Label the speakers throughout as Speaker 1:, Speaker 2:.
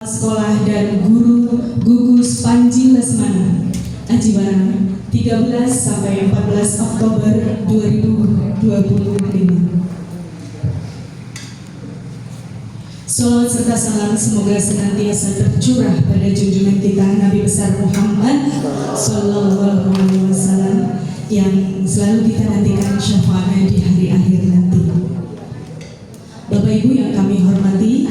Speaker 1: Sekolah dan Guru Gugus Panji Lesmana Ajibarang 13 sampai 14 Oktober 2025. Salawat serta salam semoga senantiasa tercurah pada junjungan kita Nabi besar Muhammad Sallallahu Alaihi Wasallam yang selalu kita nantikan syafaatnya di hari akhir nanti. Bapak Ibu yang kami hormati,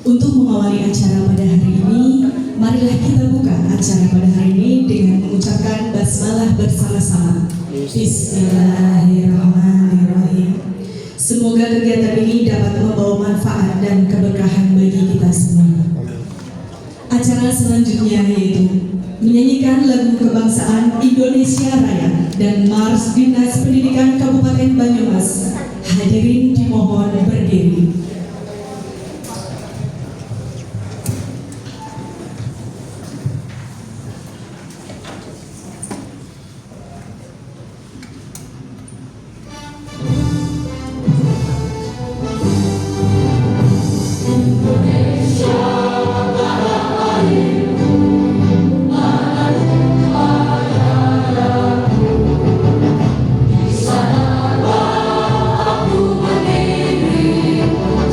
Speaker 1: untuk mengawali acara pada hari ini, marilah kita buka acara pada hari ini dengan mengucapkan basmalah bersama-sama. Bismillahirrahmanirrahim. Semoga kegiatan ini dapat membawa manfaat dan keberkahan bagi kita semua. Acara selanjutnya yaitu menyanyikan lagu kebangsaan Indonesia Raya dan Mars Dinas Pendidikan Kabupaten Banyumas. Hadirin dimohon berdiri.
Speaker 2: Di sana aku berdiri.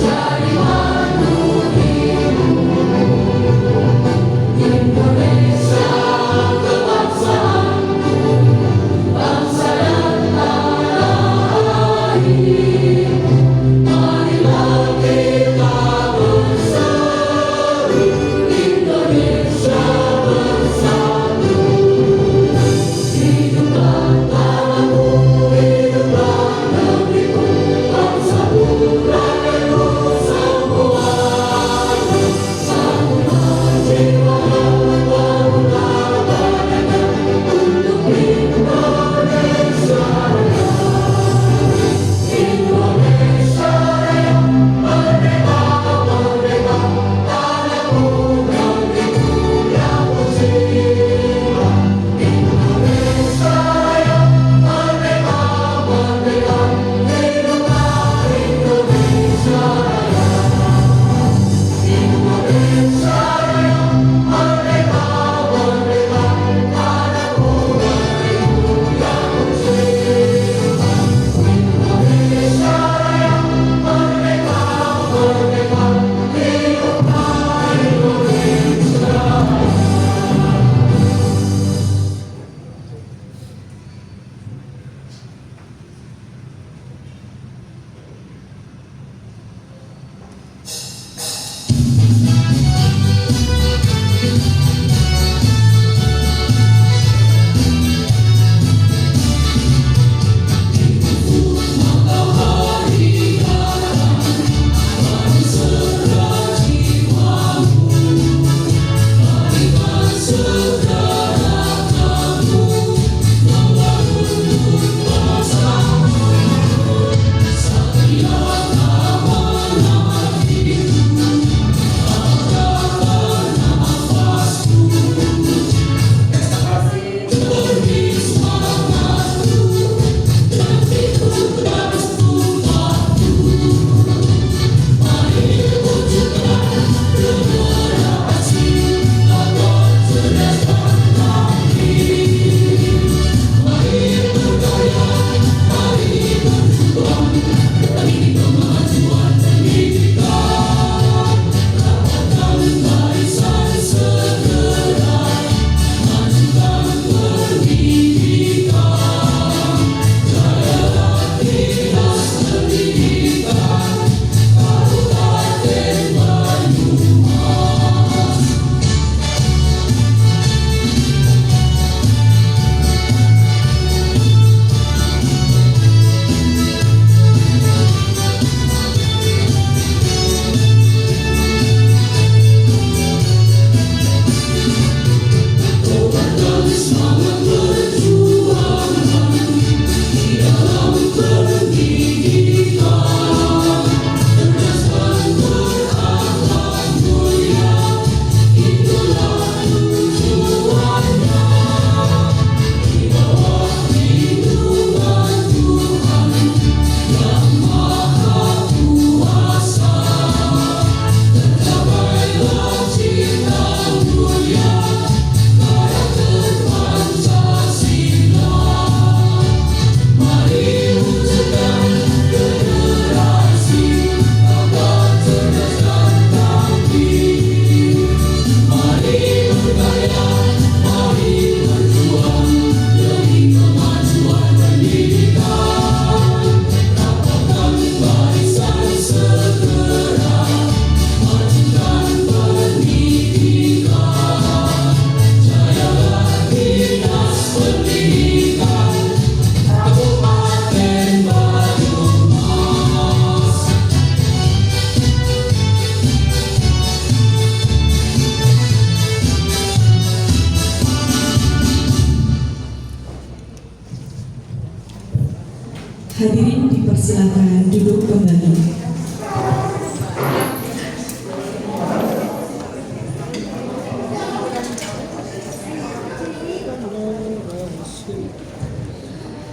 Speaker 1: Hadirin dipersilakan duduk kembali.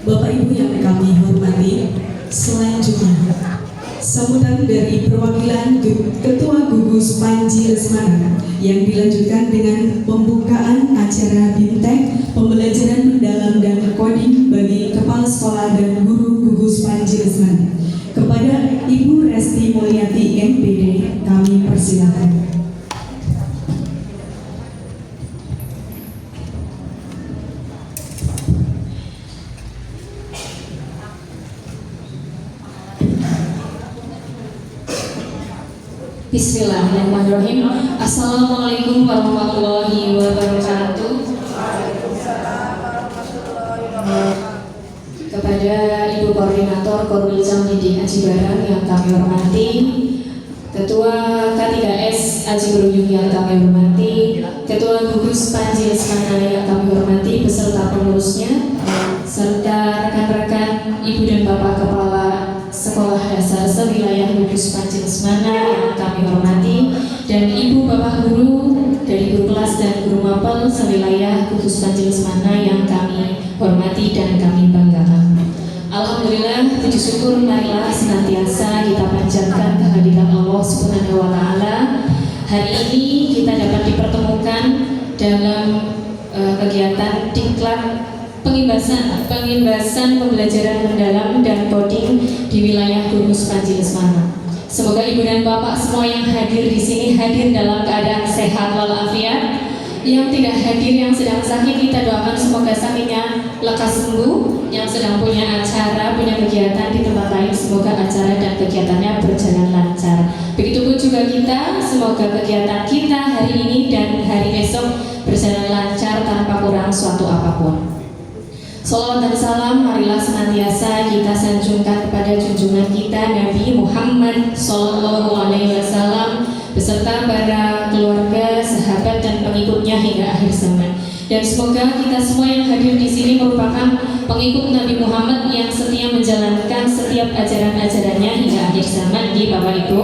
Speaker 1: Bapak Ibu yang kami hormati, selanjutnya sambutan dari perwakilan Ketua Gugus Panji Lesmana yang dilanjutkan dengan pembukaan acara BIMTEK pembelajaran mendalam dan coding bagi Kepala Sekolah dan Guru Gugus Panji Lesmana. Kepada Ibu Resti Mulyati MPD, kami persilakan.
Speaker 2: Bismillahirrahmanirrahim. Assalamualaikum warahmatullahi wabarakatuh. Kepada Ibu Koordinator Korwil Jamhidi Aji Barang yang kami hormati, Ketua K3S Aji Berujung yang kami hormati, Ketua Gugus Panji Lesmana yang kami hormati beserta pengurusnya, serta rekan-rekan Ibu dan Bapak Kepala Sekolah Dasar sewilayah Gugus Panji Lesmana yang kami hormati, dan Ibu Bapak Guru dari guru kelas dan guru mapel sewilayah Gugus Panji Lesmana yang kami hormati dan kami banggakan. Alhamdulillah, puji syukur marilah senantiasa kita panjatkan kehadiran Allah Subhanahu wa Ta'ala. Hari ini kita dapat dipertemukan dalam kegiatan diklat pengimbasan pembelajaran mendalam dan coding di wilayah Gugus Panji Lesmana. Semoga Ibu dan Bapak semua yang hadir di sini hadir dalam keadaan sehat walafiat. Yang tidak hadir, yang sedang sakit, kita doakan semoga sakitnya lekas sembuh. Yang sedang punya acara, punya kegiatan di tempat lain, semoga acara dan kegiatannya berjalan lancar. Begitupun juga kita, semoga kegiatan kita hari ini dan hari esok berjalan lancar tanpa kurang suatu apapun. Salawat dan salam marilah senantiasa kita sanjungkan kepada junjungan kita Nabi Muhammad Sallallahu Alaihi Wasallam beserta para keluarga, sahabat dan pengikutnya hingga akhir zaman. Dan semoga kita semua yang hadir di sini merupakan pengikut Nabi Muhammad yang setia menjalankan setiap ajaran-ajarannya hingga akhir zaman. Di Bapak Ibu,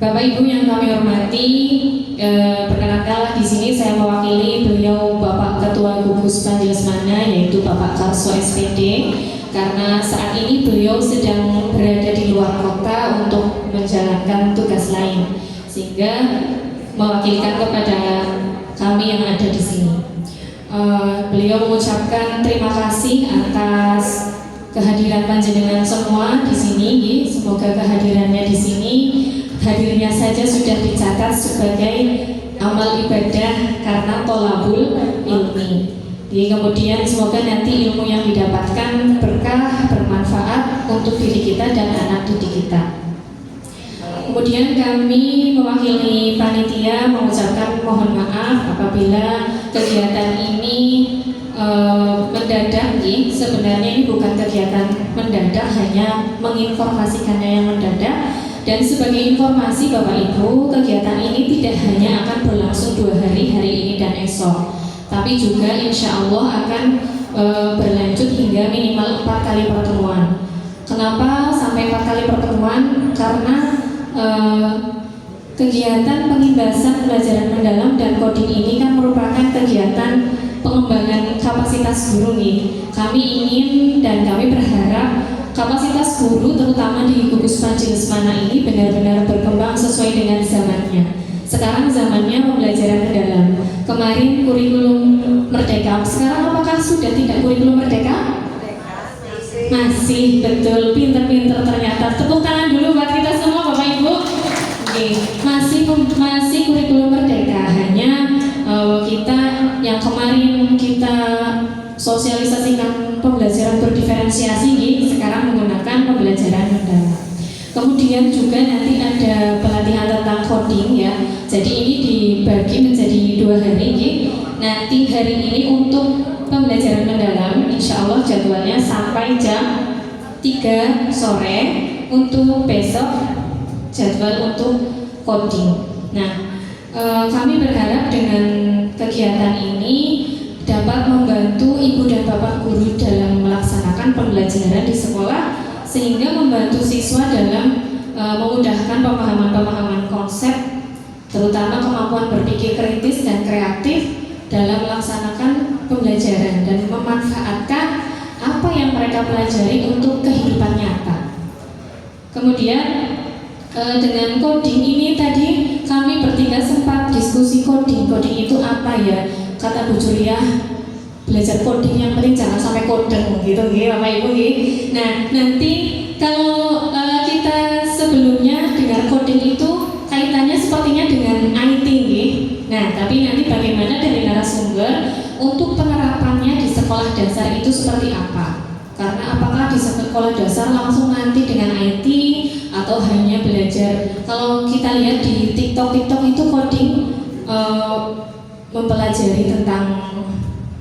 Speaker 2: Bapak Ibu yang kami hormati, perkenalkanlah di sini saya mewakili beliau Bapak Ketua Gugus Panji Lesmana yaitu Bapak Karso SPD, karena saat ini beliau sedang berada di luar kota untuk menjalankan tugas lain, sehingga mewakilkan kepada kami yang ada di sini. Beliau mengucapkan terima kasih atas kehadiran panjenengan semua di sini. Semoga kehadirannya di sini, hadirnya saja sudah dicatat sebagai amal ibadah karena tolabul ilmi. Jadi kemudian semoga nanti ilmu yang didapatkan berkah, bermanfaat untuk diri kita dan anak didik kita. Kemudian kami mewakili panitia mengucapkan mohon maaf apabila kegiatan ini mendadak. Sebenarnya ini bukan kegiatan mendadak, hanya menginformasikannya yang mendadak. Dan sebagai informasi Bapak Ibu, kegiatan ini tidak hanya akan berlangsung 2 hari, hari ini dan esok, tapi juga insya Allah akan berlanjut hingga minimal 4 kali pertemuan. Kenapa sampai 4 kali pertemuan? Karena kegiatan pengimbasan pembelajaran mendalam dan coding ini kan merupakan kegiatan pengembangan kapasitas guru nih. Kami ingin dan kami berharap kapasitas guru terutama di Gugus Panji Lesmana ini benar-benar berkembang sesuai dengan zamannya. Sekarang zamannya pembelajaran mendalam. Kemarin kurikulum merdeka, sekarang apakah sudah tidak kurikulum merdeka? Masih, betul, pinter-pinter ternyata. Tepuk tangan dulu buat kita semua Bapak Ibu. Oke, masih kurikulum merdeka, hanya kita yang kemarin kita sosialisasikan pembelajaran berdiferensiasi, sekarang menggunakan pembelajaran mendalam. Kemudian juga nanti ada pelatihan tentang coding ya. Jadi ini dibagi menjadi 2 hari. Nanti hari ini untuk pembelajaran mendalam, insya Allah jadwalnya sampai jam 3 sore. Untuk besok jadwal untuk coding. Nah, kami berharap dengan kegiatan ini dapat membantu ibu dan bapak guru dalam melaksanakan pembelajaran di sekolah, sehingga membantu siswa dalam memudahkan pemahaman-pemahaman konsep, terutama kemampuan berpikir kritis dan kreatif dalam melaksanakan pembelajaran dan memanfaatkan apa yang mereka pelajari untuk kehidupan nyata. Kemudian dengan coding ini tadi kami bertiga sempat diskusi coding. Coding itu apa ya? Kata Bu Julia, belajar coding yang penting jangan sampai kodeng gitu, Bapak Ibu. Nah, nanti kalau kita sebelumnya dengar coding itu kaitannya sepertinya dengan IT. Nah, tapi nanti bagaimana dari narasumber untuk penerapannya di sekolah dasar itu seperti apa? Karena apakah di sekolah dasar langsung nanti dengan IT atau hanya belajar? Kalau kita lihat di TikTok itu coding mempelajari tentang,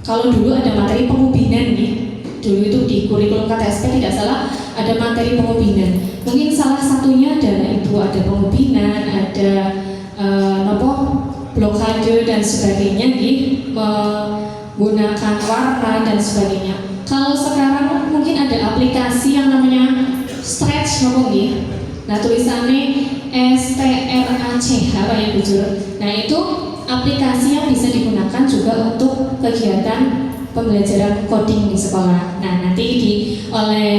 Speaker 2: kalau dulu ada materi pengubinan nih. Dulu itu di kurikulum KTSP tidak salah ada materi pengubinan. Mungkin salah satunya adalah itu ada pengubinan, ada blokade dan sebagainya, menggunakan warna dan sebagainya. Kalau sekarang mungkin ada aplikasi yang namanya Stretch, nah tulisannya STRACH Pak ya bujur. Nah itu aplikasi yang bisa digunakan juga untuk kegiatan pembelajaran coding di sekolah. Nah nanti oleh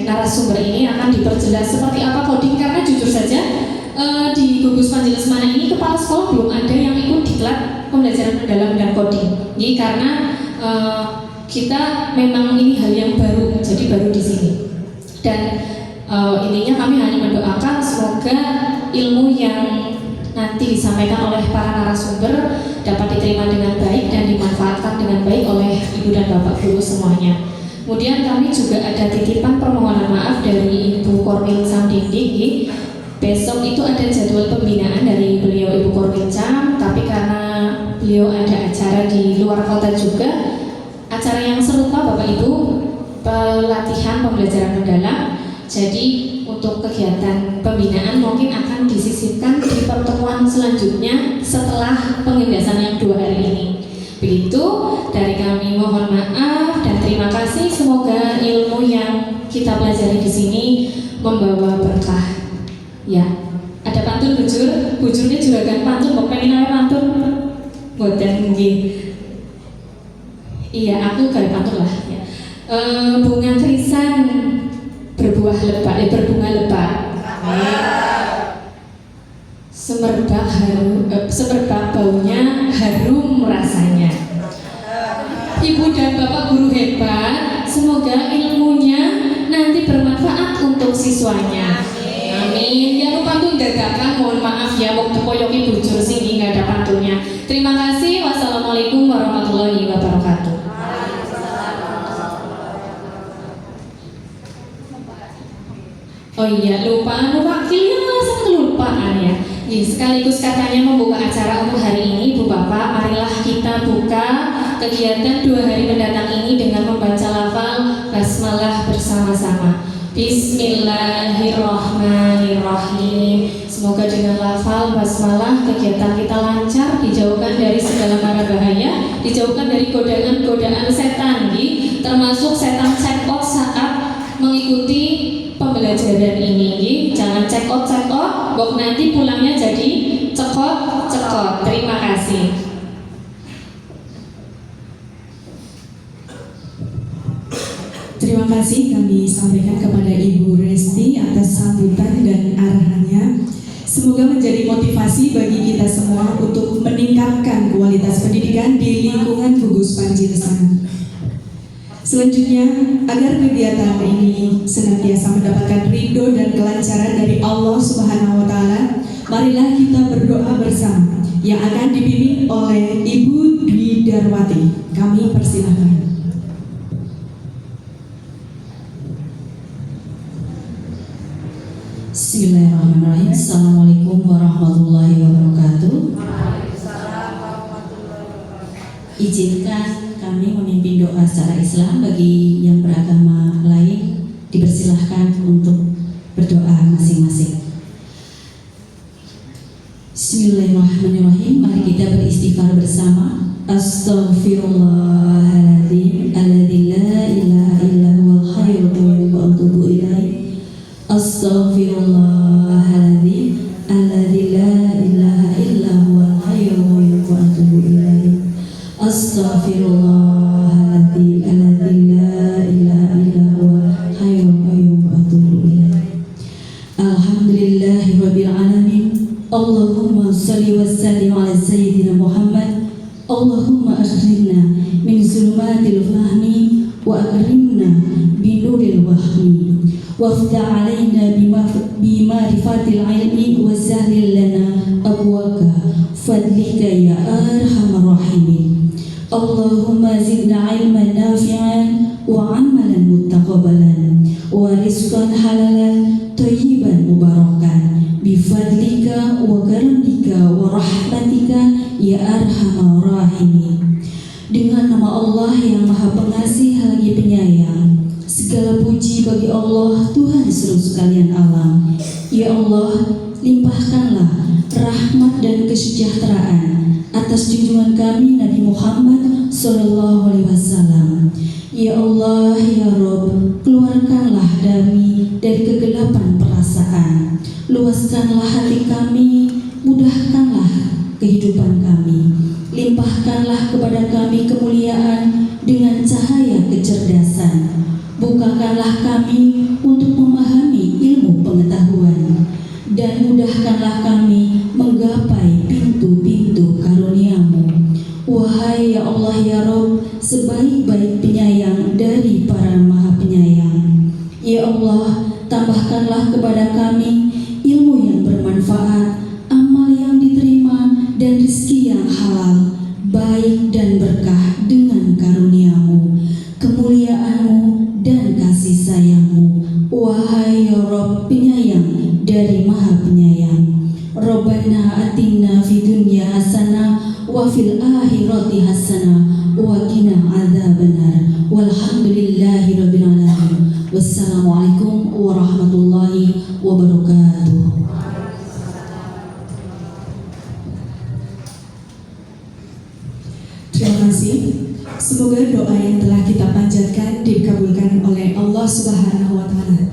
Speaker 2: narasumber ini akan diperjelas seperti apa coding, karena jujur saja di Gugus Panji Lesmana ini kepala sekolah belum ada yang ikut diklat pembelajaran mendalam dan coding. Jadi karena kita memang ini hal yang baru, jadi baru di sini. Dan intinya kami hanya mendoakan semoga ilmu yang nanti disampaikan oleh para narasumber dapat diterima dengan baik dan dimanfaatkan dengan baik oleh ibu dan bapak guru semuanya. Kemudian kami juga ada titipan permohonan maaf dari Ibu Korwil Samdindik. Besok itu ada jadwal pembinaan dari beliau Ibu Korwil Cam, tapi karena beliau ada acara di luar kota juga, acara yang serupa Bapak Ibu, pelatihan pembelajaran mendalam. Jadi untuk kegiatan pembinaan mungkin akan disisipkan di pertemuan selanjutnya setelah pengegasan yang 2 hari ini. Begitu dari kami, mohon maaf dan terima kasih. Semoga ilmu yang kita pelajari di sini membawa berkah. Ya, ada pantun bujurnya juragan pantun, mau pengen apa pantun? Boten nggih. Iya, aku gak pantun lah. Ya. Bunga krisan berbunga lebat. Semerbak baunya, harum rasanya. Ibu dan bapak guru hebat, semoga ilmunya nanti bermanfaat untuk siswanya. Amin. Ya lupa tuh dadakan, mohon maaf ya, mau kepoyoki bujur sini nggak ada pantunnya. Terima kasih. Wassalamualaikum warahmatullahi wabarakatuh. Oh iya, lupa kalian sangat kelupaan ya. Sekaligus katanya membuka acara untuk hari ini, Bu Bapak, marilah kita buka kegiatan 2 hari mendatang ini dengan membaca lafal basmalah bersama-sama. Bismillahirrahmanirrahim. Semoga dengan lafal basmalah kegiatan kita lancar, dijauhkan dari segala mara bahaya, dijauhkan dari godaan-godaan setan, termasuk setan cekot saat mengikuti pembelajaran ini. Jangan cekot, bok nanti pulangnya jadi cekot. Terima kasih.
Speaker 1: Terima kasih kami sampaikan kepada Ibu Resti atas sambutan dan arahannya. Semoga menjadi motivasi bagi kita semua untuk meningkatkan kualitas pendidikan di lingkungan Gugus Panji Lesmana. Selanjutnya, agar kegiatan ini senantiasa mendapatkan ridho dan kelancaran dari Allah Subhanahu wa Ta'ala, marilah kita berdoa bersama yang akan dipimpin oleh Ibu Dwi Darwati. Kami persilahkan.
Speaker 3: Bismillahirrahmanirrahim. Assalamualaikum warahmatullahi wabarakatuh. Izinkan kami memimpin doa secara Islam. Bagi yang beragama lain dipersilahkan untuk berdoa masing-masing. Bismillahirrahmanirrahim. Mari kita beristighfar bersama. Astaghfirullah sallim ala sayyidina Muhammad. Allahumma akhrijna min zulumatil fahmi wa akrimna binuril wahmi waftah alaina bima'rifatil ilmi wa zahlil lana abwaka fadlika ya arhamar rahimin. Allahumma zidna ilman nafi'an wa amalan muttaqabbalan wa rizqan halalan thayyiban mubarakan bifadlika wa karamika wa rahmatika ya arhamar rahimin. Dengan nama Allah yang Maha Pengasih lagi Penyayang, segala puji bagi Allah Tuhan seluruh sekalian alam. Ya Allah, limpahkanlah rahmat dan kesejahteraan atas junjungan kami Nabi Muhammad sallallahu alaihi wasallam. Ya Allah, ya Rabb, keluarkanlah kami dari kegelapan perasaan, luaskanlah hati kami, mudahkanlah kehidupan kami, limpahkanlah kepada kami kemuliaan dengan cahaya kecerdasan, bukakanlah kami untuk memahami ilmu pengetahuan, dan mudahkanlah kami menggapai pintu-pintu karunia-Mu. Wahai ya Allah ya Rabb, sebaik-baik penyayang dari para maha penyayang, ya Allah, tambahkanlah kepada kami ilmu yang bermanfaat, amal yang diterima, dan rezeki yang halal, baik dan berkah dengan karunia-Mu, kemuliaan-Mu, dan kasih sayang-Mu. Wahai ya Rabb, penyayang dari maha penyayang. Rabbana atina fid dunya hasanah wa fil akhirati hasanah wa qina adzabannar. Walhamdulillahi rabbil alamin. Wassalamualaikum warahmatullahi wabarakatuh.
Speaker 1: Terima kasih. Semoga doa yang telah kita panjatkan dikabulkan oleh Allah Subhanahu wa taala.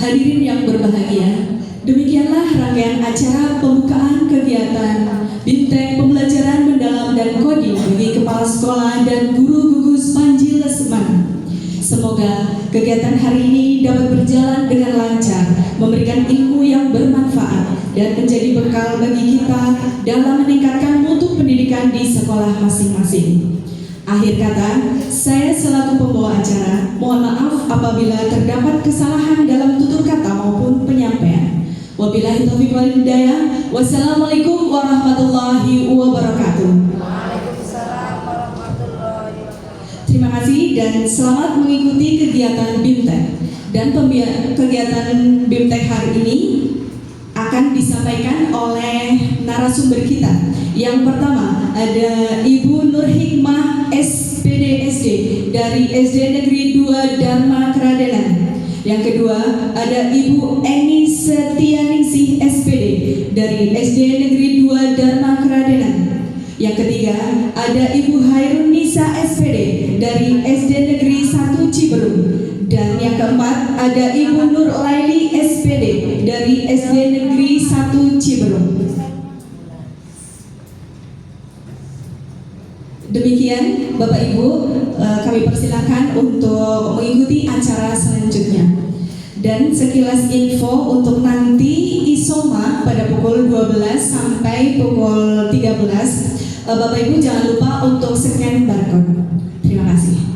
Speaker 1: Hadirin yang berbahagia, demikianlah rangkaian acara pembukaan kegiatan Bintang Pembelajaran Mendalam dan Coding bagi Kepala Sekolah dan Guru Gugus Panji Lesmana. Semoga kegiatan hari ini dapat berjalan dengan lancar, memberikan ilmu yang bermanfaat, dan menjadi bekal bagi kita dalam meningkatkan mutu pendidikan di sekolah masing-masing. Akhir kata, saya selaku pembawa acara, mohon maaf apabila terdapat kesalahan dalam tutur kata maupun penyampaian. Wabillahi taufiq wal hidayah. Wassalamualaikum warahmatullahi wabarakatuh. Terima kasih dan selamat mengikuti kegiatan BIMTEK. Dan kegiatan BIMTEK hari ini akan disampaikan oleh narasumber kita. Yang pertama ada Ibu Nur Hikmah SPD SD dari SD Negeri 2 Dharma Keradenan. Yang kedua ada Ibu Eni Setianingsih SPD dari SD Negeri 2 Dharma Keradenan. Yang ketiga ada Ibu Hairun Nisa SPD dari SD Negeri 1 Ciberung. Dan yang keempat ada Ibu Nur Laili SPD dari SD Negeri 1 Ciberung. Demikian Bapak Ibu, kami persilakan untuk mengikuti acara selanjutnya. Dan sekilas info untuk nanti ISOMA pada pukul 12 sampai pukul 13. Bapak Ibu jangan lupa untuk scan barcode. Terima kasih.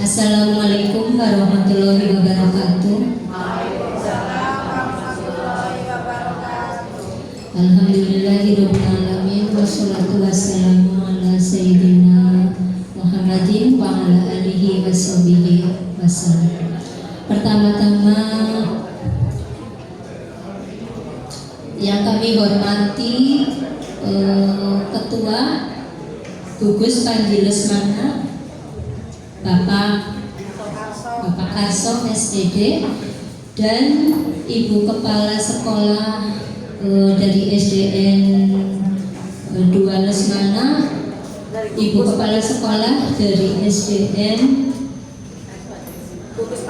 Speaker 4: Assalamualaikum warahmatullahi wabarakatuh. Alhamdulillahirabbil alamin wassalatu wassalamu ala sayyidina Muhammadin wa ala alihi washabihi wasallam. Pertama-tama yang kami hormati Ketua Gugus Panji Lesmana Bapak Karso SDD dan Ibu Kepala Sekolah dari SDN 2 Lesmana, Ibu Kepala Sekolah dari SDN Gugus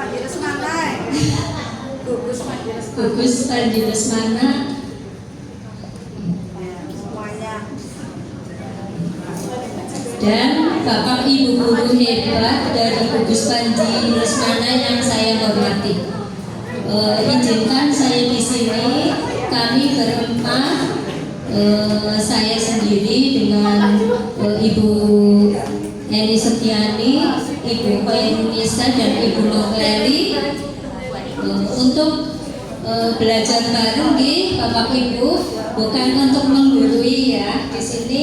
Speaker 4: Panji Lesmana, dan Bapak Ibu guru hebat dari Gugus Panji Lesmana yang saya hormati. Izinkan saya di sini, kami berempat, saya sendiri dengan Ibu Eni Setiani, Ibu Koyunisa dan Ibu Noveli untuk belajar bareng di Bapak Ibu, bukan untuk menggurui ya. Di sini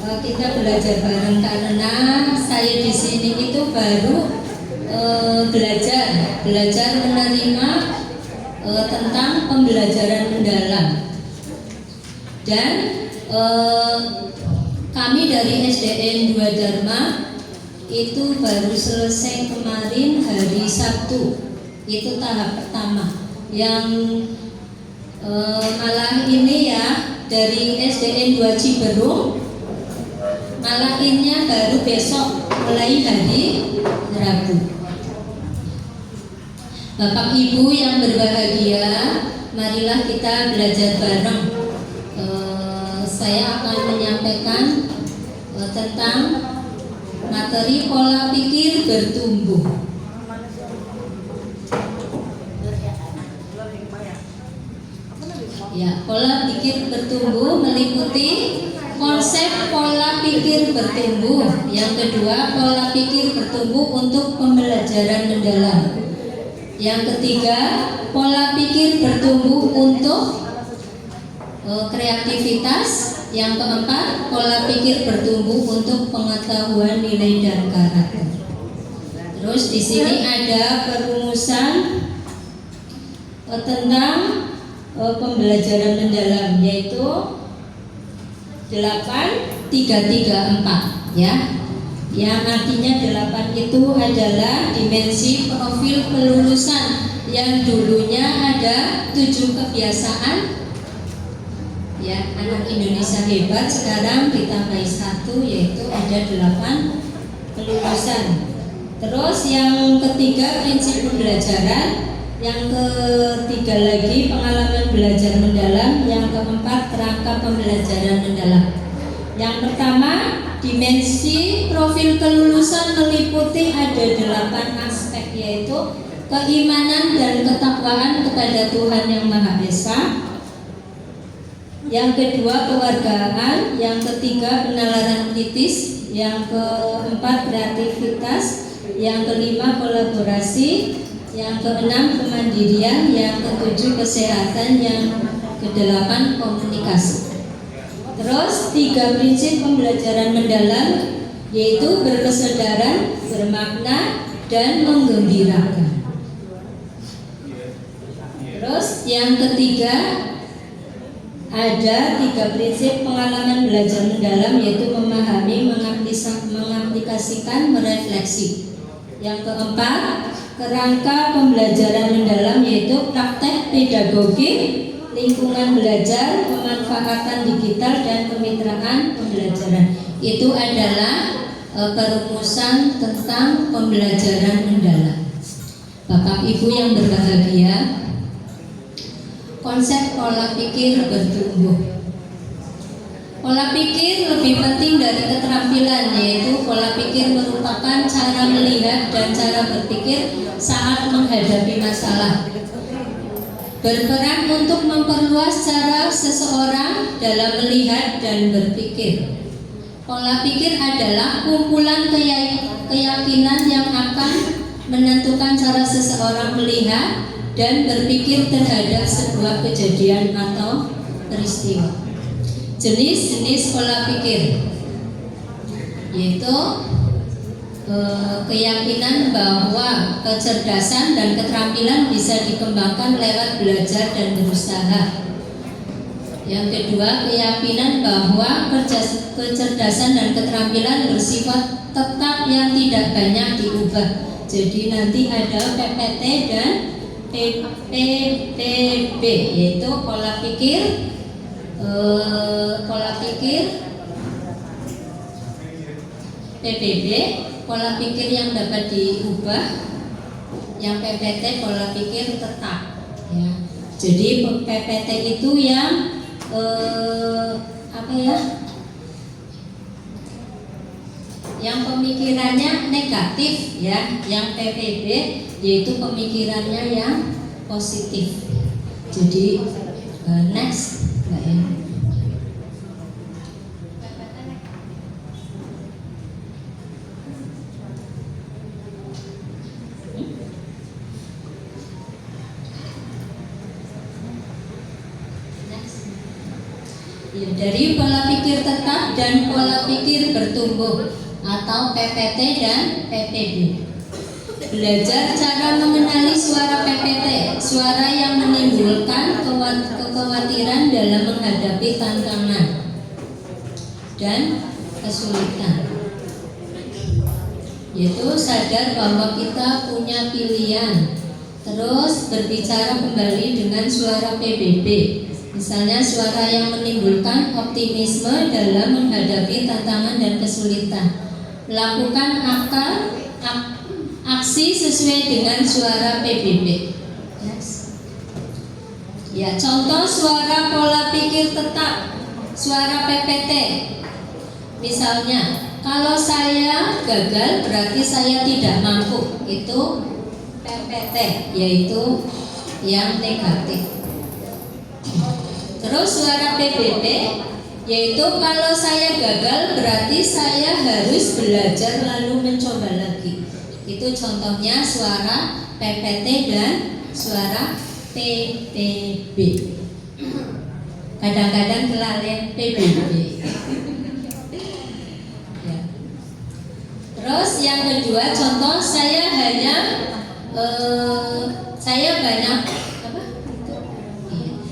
Speaker 4: kita belajar bareng karena saya di sini itu baru belajar menerima tentang pembelajaran mendalam, dan kami dari SDN 2 Dharma itu baru selesai kemarin hari Sabtu, itu tahap pertama. Yang malah ini ya dari SDN 2 Ciberung, malah innya baru besok mulai hari Rabu. Bapak Ibu yang berbahagia, marilah kita belajar bareng. Saya akan menyampaikan tentang materi pola pikir bertumbuh. Ya, pola pikir bertumbuh meliputi konsep pola pikir bertumbuh. Yang kedua, pola pikir bertumbuh untuk pembelajaran mendalam. Yang ketiga, pola pikir bertumbuh untuk kreativitas. Yang keempat, pola pikir bertumbuh untuk pengetahuan nilai dan karakter. Terus di sini ada perumusan tentang pembelajaran mendalam, yaitu 8-3-3-4 ya. Yang artinya 8 itu adalah dimensi profil kelulusan, yang dulunya ada 7 kebiasaan ya, anak Indonesia hebat, sekarang ditambahi 1, yaitu ada 8 kelulusan. Terus yang ketiga prinsip pembelajaran, yang ketiga lagi pengalaman belajar mendalam, yang keempat kerangka pembelajaran mendalam. Yang pertama, dimensi profil kelulusan meliputi ada 8 aspek, yaitu keimanan dan ketakwaan kepada Tuhan Yang Maha Esa. Yang kedua, kewargaan. Yang ketiga, penalaran kritis. Yang keempat, kreativitas. Yang kelima, kolaborasi. Yang keenam, kemandirian. Yang ketujuh, kesehatan. Yang kedelapan, komunikasi. Terus 3 prinsip pembelajaran mendalam, yaitu berkesadaran, bermakna, dan menggembirakan. Terus yang ketiga, ada 3 prinsip pengalaman belajar mendalam, yaitu memahami, mengaplikasikan, merefleksi. Yang keempat, kerangka pembelajaran mendalam, yaitu praktek pedagogi, lingkungan belajar, pemanfaatan digital, dan kemitraan pembelajaran. Itu adalah perumusan tentang pembelajaran mendalam. Bapak Ibu yang berbahagia, konsep pola pikir bertumbuh. Pola pikir lebih penting dari keterampilan, yaitu pola pikir merupakan cara melihat dan cara berpikir saat menghadapi masalah. Berperan untuk memperluas cara seseorang dalam melihat dan berpikir. Pola pikir adalah kumpulan keyakinan yang akan menentukan cara seseorang melihat dan berpikir terhadap sebuah kejadian atau peristiwa. Jenis-jenis pola pikir yaitu keyakinan bahwa kecerdasan dan keterampilan bisa dikembangkan lewat belajar dan berusaha. Yang kedua, keyakinan bahwa kecerdasan dan keterampilan bersifat tetap yang tidak banyak diubah. Jadi nanti ada PPT dan PPB, yaitu pola pikir PPB, pola pikir yang dapat diubah. Yang PPT, pola pikir tetap, ya. Jadi PPT itu yang yang pemikirannya negatif, ya. Yang PPB yaitu pemikirannya yang positif. Jadi next, Mbak ya. Dari pola pikir tetap dan pola pikir bertumbuh atau PPT dan PPB. Belajar cara mengenali suara PPT, suara yang menimbulkan kekhawatiran dalam menghadapi tantangan dan kesulitan. Yaitu sadar bahwa kita punya pilihan. Terus berbicara kembali dengan suara PBB. Misalnya suara yang menimbulkan optimisme dalam menghadapi tantangan dan kesulitan. Lakukan aksi sesuai dengan suara PBB. Yes. Ya, contoh suara pola pikir tetap, suara PPT. Misalnya, kalau saya gagal berarti saya tidak mampu. Itu PPT, yaitu yang negatif. Terus suara PBB yaitu kalau saya gagal berarti saya harus belajar lalu mencoba lagi. Itu contohnya suara PPT dan suara PPB. Kadang-kadang kelalaian PBB. Ya. Terus yang kedua contoh saya hanya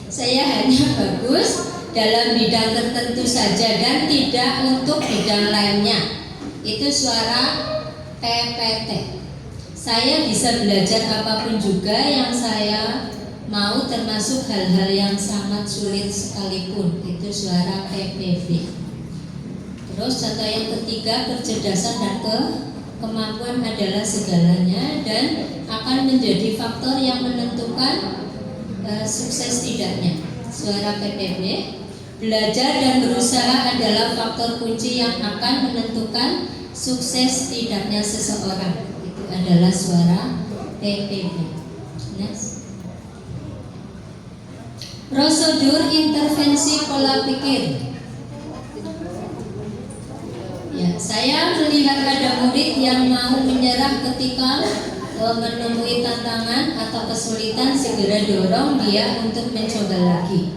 Speaker 4: saya hanya bagus dalam bidang tertentu saja dan tidak untuk bidang lainnya. Itu suara PPT. Saya bisa belajar apapun juga yang saya mau, termasuk hal-hal yang sangat sulit sekalipun. Itu suara PPB. Terus contoh yang ketiga, kecerdasan dan kemampuan adalah segalanya dan akan menjadi faktor yang menentukan sukses tidaknya. Suara PPB, belajar dan berusaha adalah faktor kunci yang akan menentukan sukses tidaknya seseorang. Itu adalah suara PPB. Next. Prosedur intervensi pola pikir. Ya, saya melihat ada murid yang mau menyerah ketika menemui tantangan atau kesulitan, segera dorong dia untuk mencoba lagi.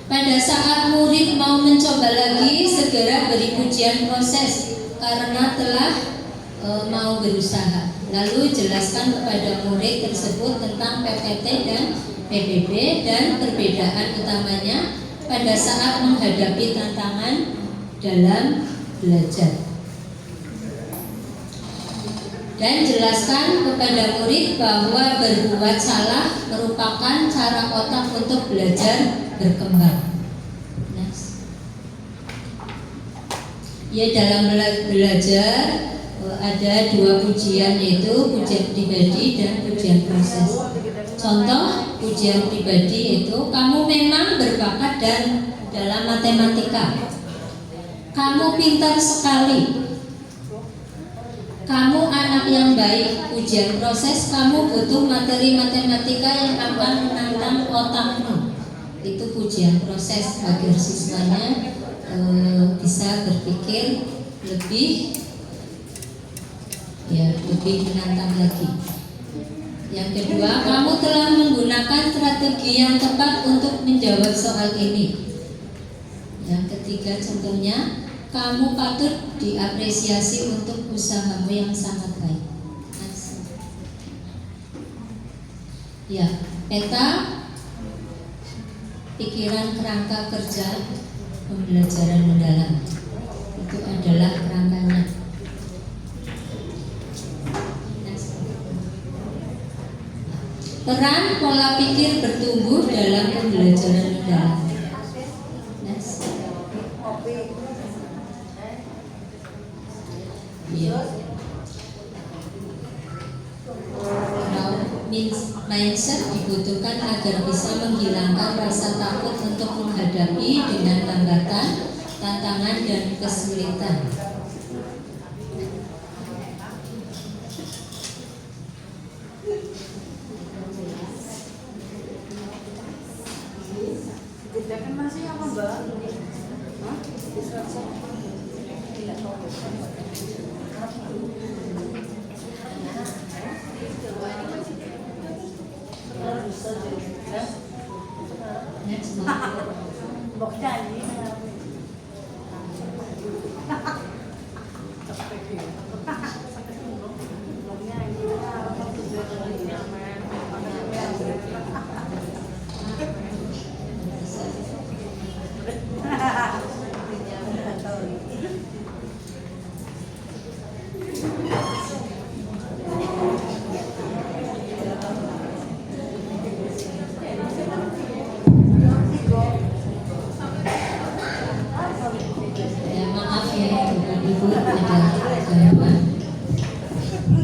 Speaker 4: Pada saat murid mau mencoba lagi, segera beri pujian proses karena telah mau berusaha. Lalu jelaskan kepada murid tersebut tentang PPT dan PBB dan perbedaan utamanya pada saat menghadapi tantangan dalam belajar. Dan jelaskan kepada murid bahwa berbuat salah merupakan cara otak untuk belajar berkembang. Next. Ya, dalam belajar ada dua pujian, yaitu pujian pribadi dan pujian proses. Contoh pujian pribadi itu, kamu memang berbakat dan dalam matematika. Kamu pintar sekali. Kamu anak yang baik. Ujian proses, kamu butuh materi matematika yang akan menantang otakmu. Itu ujian proses agar siswanya bisa berpikir lebih menantang lagi. Yang kedua, kamu telah menggunakan strategi yang tepat untuk menjawab soal ini. Yang ketiga, contohnya, kamu patut diapresiasi untuk usahamu yang sangat baik. Ya, peta pikiran kerangka kerja pembelajaran mendalam itu adalah kerangkanya. Peran pola pikir bertumbuh dalam pembelajaran mendalam. Mindset dibutuhkan agar bisa menghilangkan rasa takut untuk menghadapi dengan hambatan, tantangan, dan kesulitan.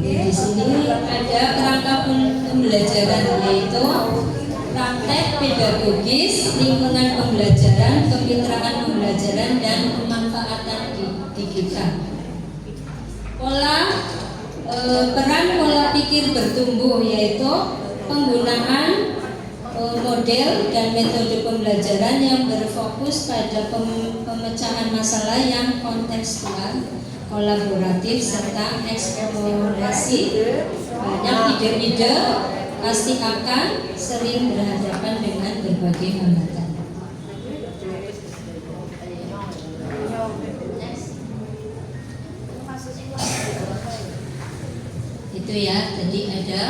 Speaker 4: Di sini ada kerangka pembelajaran, yaitu praktek pedagogis, lingkungan pembelajaran, kemitraan pembelajaran, dan pemanfaatan digital. Peran pola pikir bertumbuh, yaitu penggunaan model dan metode pembelajaran yang berfokus pada pemecahan masalah yang kontekstual, kolaboratif, serta eksplorasi. Banyak ide-ide pasti akan sering berhadapan dengan berbagai hambatan. Itu ya, tadi ada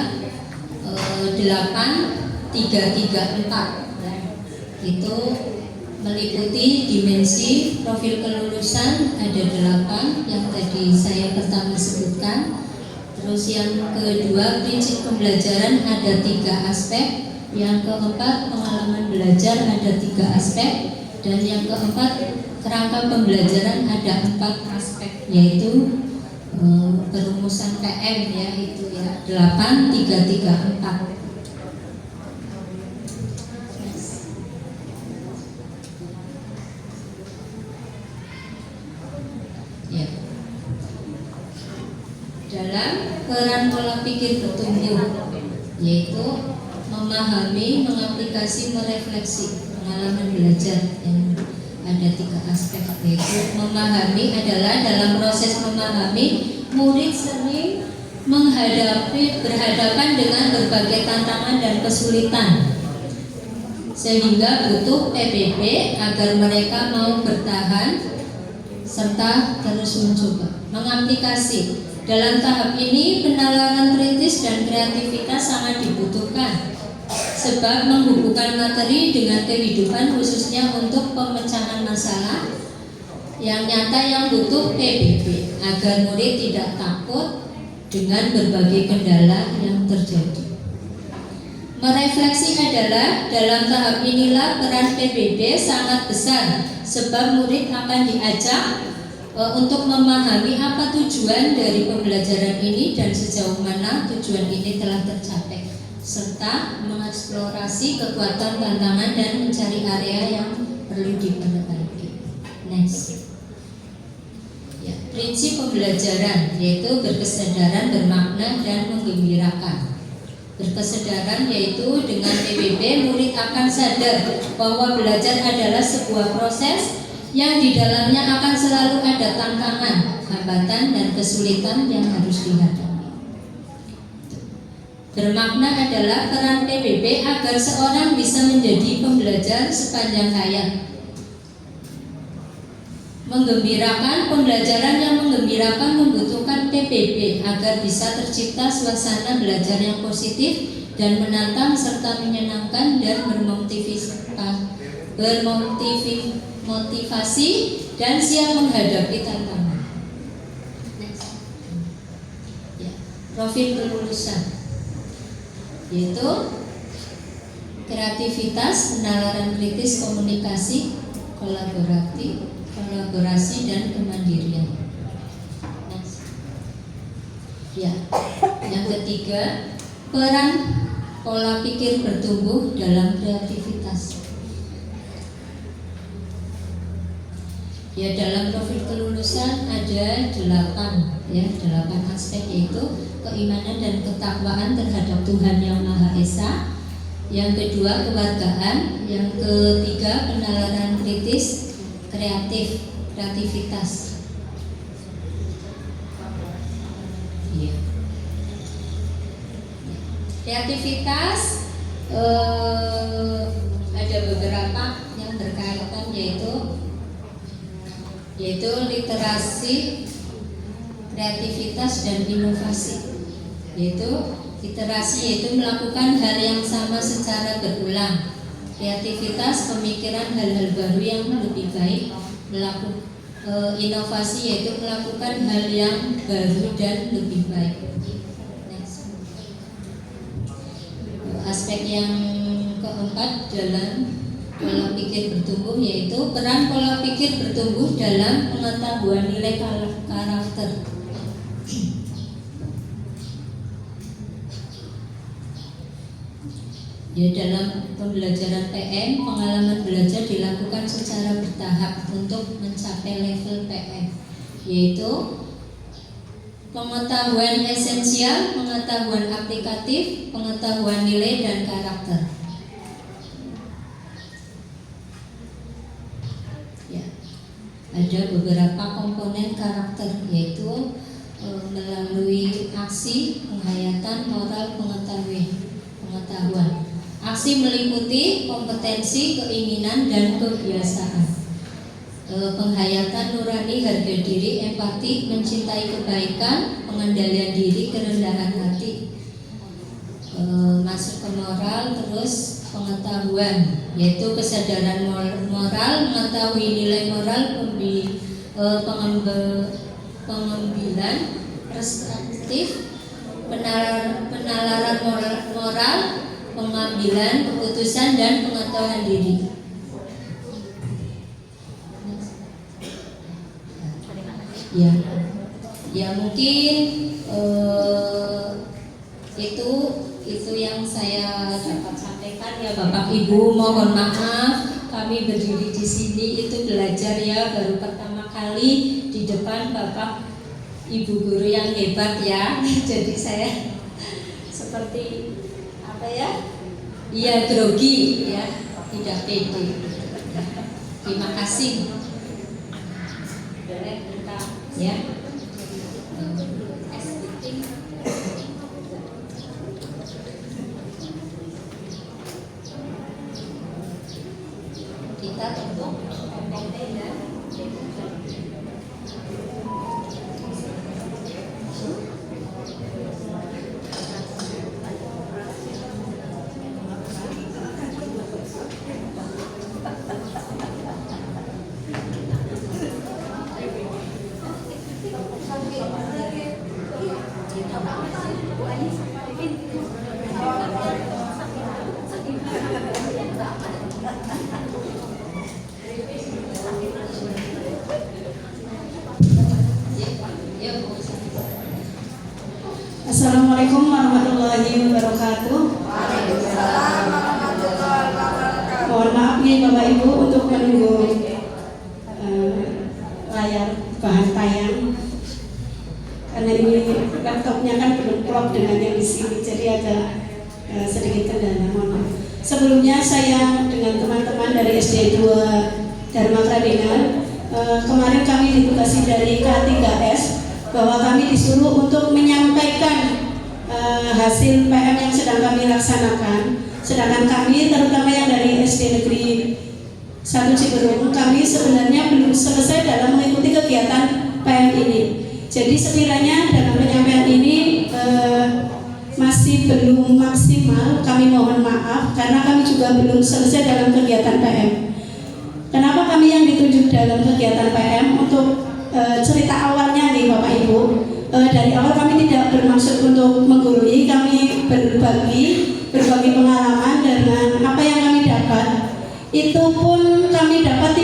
Speaker 4: 8, 3, 3, 4. Itu meliputi dimensi profil kelulusan ada 8 yang tadi saya pertama sebutkan. Terus yang kedua, prinsip pembelajaran ada 3 aspek. Yang keempat, pengalaman belajar ada 3 aspek. Dan yang keempat, kerangka pembelajaran ada 4 aspek, yaitu perumusan PM ya, itu ya 8, 3, 3, 4. Dalam peran pola pikir bertumbuh, yaitu memahami, mengaplikasi, merefleksi pengalaman belajar yang ada 3 aspek, yaitu memahami adalah dalam proses memahami murid sering berhadapan dengan berbagai tantangan dan kesulitan, sehingga butuh PBB agar mereka mau bertahan serta terus mencoba. Mengaplikasi, dalam tahap ini penalaran kritis dan kreativitas sangat dibutuhkan, sebab menghubungkan materi dengan kehidupan, khususnya untuk pemecahan masalah yang nyata yang butuh PBB, agar murid tidak takut dengan berbagai kendala yang terjadi. Merefleksi adalah dalam tahap inilah peran PBB sangat besar, sebab murid akan diajak untuk memahami apa tujuan dari pembelajaran ini dan sejauh mana tujuan ini telah tercapai, serta mengeksplorasi kekuatan, tantangan, dan mencari area yang perlu diperbaiki. Next. prinsip pembelajaran, yaitu berkesadaran, bermakna, dan menggembirakan. Berkesadaran yaitu dengan PBB murid akan sadar bahwa belajar adalah sebuah proses yang di dalamnya akan selalu ada tantangan, hambatan, dan kesulitan yang harus dihadapi. Bermakna adalah peran PBB agar seorang bisa menjadi pembelajar sepanjang hayat. Menggembirakan, pembelajaran yang menggembirakan membutuhkan PBB agar bisa tercipta suasana belajar yang positif dan menantang serta menyenangkan dan bermotivasi dan siap menghadapi tantangan. Ya, profil kelulusan yaitu kreativitas, penalaran kritis, komunikasi, kolaborasi, dan kemandirian. Ya, yang ketiga, peran pola pikir bertumbuh dalam kreativitas. Ya, dalam profil kelulusan ada 8 aspek, yaitu keimanan dan ketakwaan terhadap Tuhan Yang Maha Esa. Yang kedua, kewargaan. Yang ketiga, penalaran kritis, kreativitas. Ya. Kreativitas ada beberapa yang berkaitan, yaitu literasi, kreativitas, dan inovasi. Literasi yaitu melakukan hal yang sama secara berulang. Kreativitas, pemikiran hal-hal baru yang lebih baik. Inovasi yaitu melakukan hal yang baru dan lebih baik. Aspek yang keempat dalam pola pikir bertumbuh, yaitu peran pola pikir bertumbuh dalam pengetahuan nilai karakter. Ya, dalam pembelajaran PM, pengalaman belajar dilakukan secara bertahap untuk mencapai level PM, yaitu pengetahuan esensial, pengetahuan aplikatif, pengetahuan nilai, dan karakter. Ya, ada beberapa komponen karakter, yaitu melalui aksi, penghayatan, moral, pengetahuan. Aksi meliputi kompetensi, keinginan, dan kebiasaan. Penghayatan nurani, harga diri, empati, mencintai kebaikan, pengendalian diri, kerendahan hati. Masuk ke moral, terus pengetahuan, yaitu kesadaran moral, mengetahui nilai moral, pengambilan perspektif, penalaran moral, pengambilan keputusan, dan pengetahuan diri. Ya mungkin itu yang saya dapat sampaikan ya Bapak Ibu. Mohon maaf kami berdiri di sini itu belajar ya, baru pertama kali di depan Bapak Ibu guru yang hebat ya. Jadi saya seperti iya grogi ya, tidak pede. Terima kasih. Boleh kita ya. Kita tentu
Speaker 1: Assalamualaikum warahmatullahi wabarakatuh. Mohon maaf nih Bapak Ibu untuk menunggu layar bahan tayang.
Speaker 5: karena ini laptopnya kan belum klop dengan yang di sini, jadi ada sedikit kendala. Mohon maaf. Sebelumnya saya dengan teman-teman dari SD 2 Dharma Kradena, kemarin kami ditugasi dari K3S bahwa kami disuruh untuk menyampaikan hasil PM yang sedang kami laksanakan. Sedangkan kami, terutama yang dari SD Negeri 1 Ciberung, kami sebenarnya belum selesai dalam mengikuti kegiatan PM ini. Jadi sekiranya dalam penyampaian ini masih belum maksimal, kami mohon maaf karena kami juga belum selesai dalam kegiatan PM. Kenapa kami yang ditunjuk dalam kegiatan PM? Untuk cerita awalnya nih Bapak Ibu, dari awal kami tidak bermaksud untuk menggurui, kami berbagi pengalaman dengan apa yang kami dapat. Itu pun kami dapat